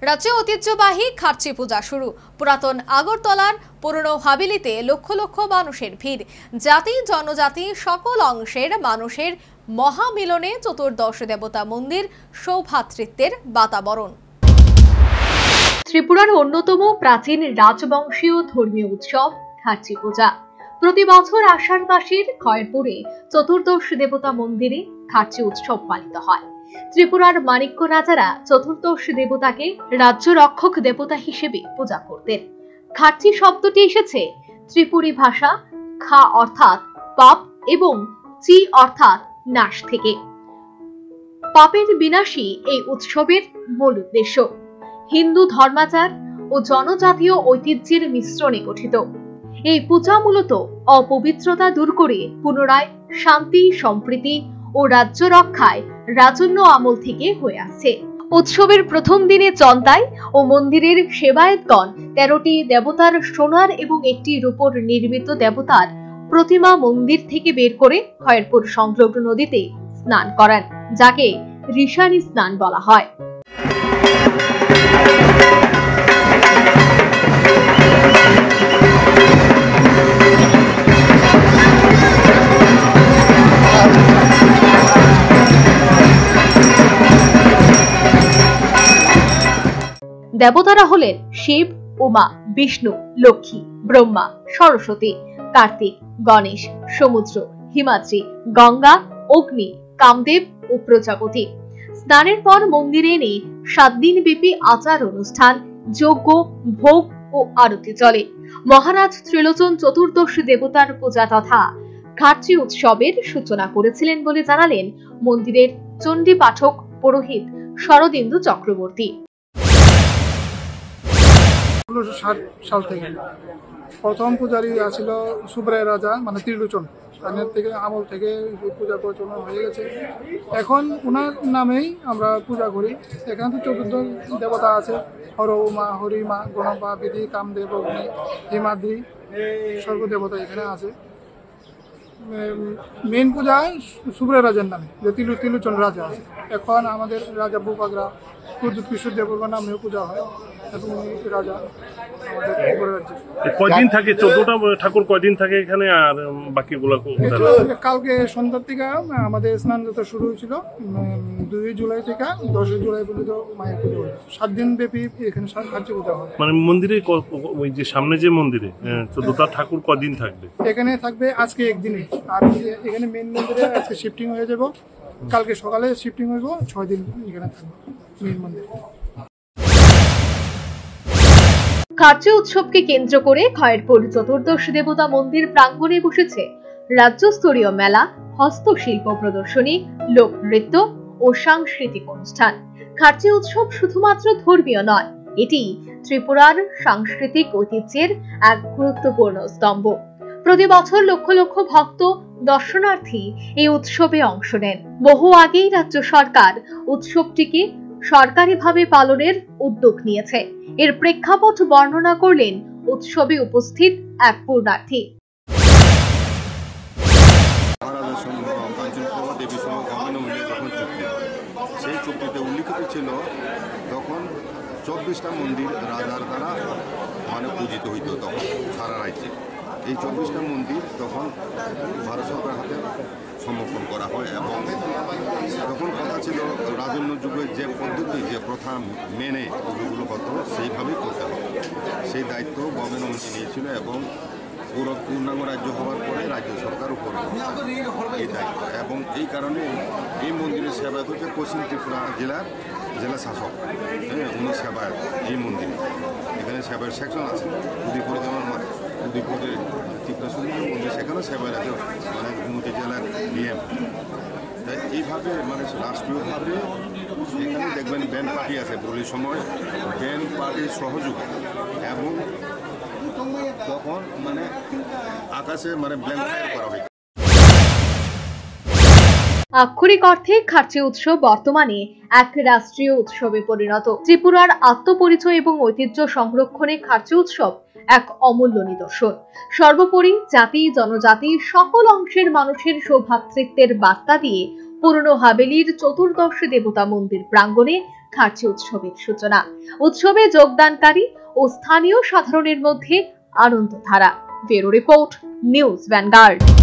রাজ্যে ঐতিহ্যবাহী খার্চি পূজা শুরু। পুরাতন আগরতলার পুরনো হাবিলিতে লক্ষ লক্ষ মানুষের ভিড়। জাতি জনজাতি সকল অংশের মানুষের মহামিলনে চতুর্দশ দেবতা মন্দির সৌভ্রাতৃত্বের বাতাবরণ। ত্রিপুরার অন্যতম প্রাচীন রাজবংশীয় ধর্মীয় উৎসব খার্চি পূজা প্রতি বছর আষাঢ় মাসের খয়েরপুরে চতুর্দশ দেবতা মন্দিরে খার্চি উৎসব পালিত হয়। ত্রিপুরার মাণিক্য রাজারা চতুর্দশ দেবতাকে রাজ্য রক্ষক দেবতা হিসেবে পূজা করতেন। খার্চি শব্দটি এসেছে ত্রিপুরী ভাষা খা অর্থাৎ পাপ এবং চি অর্থাৎ নাশ থেকে। পাপের বিনাশই এই উৎসবের মূল উদ্দেশ্য। হিন্দু ধর্মাচার ও জনজাতীয় ঐতিহ্যের মিশ্রণে গঠিত এই পূজা মূলত অপবিত্রতা দূর করে পুনরায় শান্তি সম্প্রীতি ও রাজ্য রক্ষায় রাজন্য আমল থেকে হয়ে আসছে। উৎসবের প্রথম দিনে চন্তাই ও মন্দিরের সেবায়েতগণ 13টি দেবতার সোনার এবং একটি রূপোর নির্মিত দেবতার প্রতিমা মন্দির থেকে বের করে খয়েরপুর সংলগ্ন নদীতে স্নান করান, যাকে ঋষানি স্নান বলা হয়। দেবতারা হলেন শিব, উমা, বিষ্ণু, লক্ষ্মী, ব্রহ্মা, সরস্বতী, কার্তিক, গণেশ, সমুদ্র, হিমাদ্রি, গঙ্গা, অগ্নি, কামদেব ও প্রজাপতি। স্নানের পর মন্দিরে এনে 7 দিন ব্যাপী আচার অনুষ্ঠান, যজ্ঞ, ভোগ ও আরতি চলে। মহারাজ ত্রিলোচন চতুর্দশ দেবতার পূজা তথা খার্চি উৎসবের সূচনা করেছিলেন বলে জানালেন মন্দিরের চণ্ডী পাঠক পুরোহিত শরদিন্দু চক্রবর্তী। 1660 সাল থেকে প্রথম পূজারী ছিল সুব্রায় রাজা, মানে ত্রিলোচন আমল থেকে পূজা প্রচলন হয়ে গেছে। এখন ওনার নামেই আমরা পূজা করি। এখানে তো 14 দেবতা আছে, হর উমা, হরিমা, গণপা, বিধি, কামদেব, অগ্নি, হিমাদ্রি, সর্বদেবতা এখানে আছে। মেন পূজা সুব্রায় রাজার নামে, যে ত্রিলোচন রাজা আছে। এখন আমাদের রাজা ভূপাগরা প্রদ্যুৎ কিশোর দেববর্মার নামেও পূজা হয় এবং রাজা আমাদের রাজ্যে। কয়দিন থাকে 14টা ঠাকুর কয়দিন থাকে এখানে, আর বাকিগুলো কালকে সন্ধ্যার থেকে আমাদের স্নান যাত্রা শুরু হয়েছিল। 2 জুলাই থেকে 10 জুলাই পর্যন্ত মায়ের পুজো হয়। 7 দিন ব্যাপী এখানে খার্চি পূজা হয়। মানে মন্দিরে ওই যে সামনে যে মন্দিরে 14টা ঠাকুর কদিন থাকবে? এখানে থাকবে আজকে একদিনে, আর এখানে মেন মন্দিরে আজকে শিফটিং হয়ে যাব। কালকে সকালে শিফটিং হইব, 6 দিন এখানে থাকবে মেন মন্দিরে। খার্চি উৎসবকে কেন্দ্র করে খয়েরপুর চতুর্দশ দেবতা মন্দির প্রাঙ্গণে বসেছে রাজ্যস্তরীয় মেলা, হস্তশিল্প প্রদর্শনী, লোক নৃত্য ও সাংস্কৃতিক অনুষ্ঠান। খার্চি উৎসব শুধুমাত্র ধর্মীয় নয়, এটি ত্রিপুরার সাংস্কৃতিক ঐতিহ্যের এক গুরুত্বপূর্ণ স্তম্ভ। প্রতি বছর লক্ষ লক্ষ ভক্ত দর্শনার্থী এই উৎসবে অংশ নেন। বহু আগেই রাজ্য সরকার উৎসবটিকে সরকারিভাবে পালনের উদ্যোগ নিয়েছে। এর প্রেক্ষাপট বর্ণনা করলেন উৎসবে উপস্থিত এক পূর্ণার্থী। সেই চুক্তিতে উল্লিখিত ছিল তখন 24টা মন্দির রাজার দ্বারা পূজিত হইত তখন সারা রাজ্যে। এই 24টা মন্দির তখন ভারত সরকার হাতে সমর্পণ করা হয় এবং তখন কথা ছিল রাজন্য যুগের যে পদ্ধতি, যে প্রথা মেনে পুজোগুলো হতো সেইভাবেই করতে হবে। সেই দায়িত্ব গভর্নমেন্ট নিয়েছিল এবং পূর্ণাঙ্গ রাজ্য হওয়ার পরে রাজ্য সরকার উপর এই দায়িত্ব, এবং এই কারণে এই মন্দিরের সেবায়ত হচ্ছে পশ্চিম ত্রিপুরা জেলার জেলা শাসক। উনি সেবায়ত এই মন্দিরে। এখানে সেবায়ের সেকশন আছে। উদয়পুরে যেমন উদয়পুরের ত্রিপুরা সুন্দর মন্দির, সেখানেও সেবায়ের আছে, গুমতি জেলার ডিএম। তাই এইভাবে রাষ্ট্রীয়ভাবে এখানে দেখবেন ব্যান্ড পার্টি আছে, বলির সময় ব্যান্ড পার্টির সহযোগে, এবং তখন আকাশে ব্ল্যাঙ্ক ফায়ার করা হয়। আক্ষরিক অর্থে খার্চি উৎসব বর্তমানে এক রাষ্ট্রীয় উৎসবে পরিণত। ত্রিপুরার আত্মপরিচয় এবং ঐতিহ্য সংরক্ষণে খার্চি উৎসব এক অমূল্য নিদর্শন। সর্বোপরি জাতি জনজাতি সকল অংশের মানুষের সৌভ্রাতৃত্বের বার্তা দিয়ে পুরনো হাভেলির চতুর্দশ দেবতা মন্দির প্রাঙ্গণে খার্চি উৎসবের সূচনা। উৎসবে যোগদানকারী ও স্থানীয় সাধারণের মধ্যে Anandadhara. Bureau report, news vanguard.